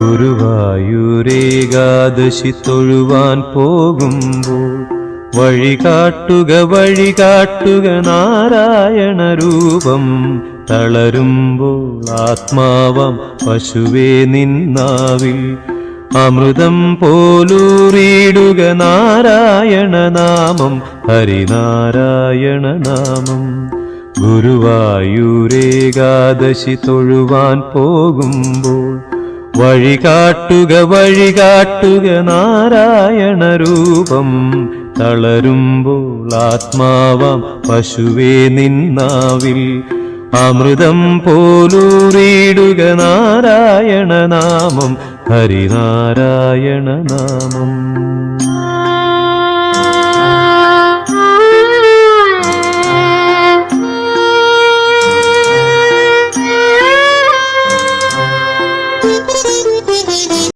ഗുരുവായൂരേകാദശി തൊഴുവാൻ പോകുമ്പോൾ വഴികാട്ടുക നാരായണ രൂപം. തളരുമ്പോൾ ആത്മാവം പശുവേ നിന്നാവിൽ അമൃതം പോലൂറിയിടുക നാരായണ നാമം, ഹരിനാരായണ നാമം. ഗുരുവായൂരേകാദശി തൊഴുവാൻ പോകുമ്പോൾ വഴികാട്ടുക നാരായണ രൂപം. തളരുമ്പോൾ ആത്മാവാം പശുവേ നിന്നാവിൽ അമൃതം പോലൂറിയിടുക നാരായണ നാമം, ഹരിനാരായണ നാമം.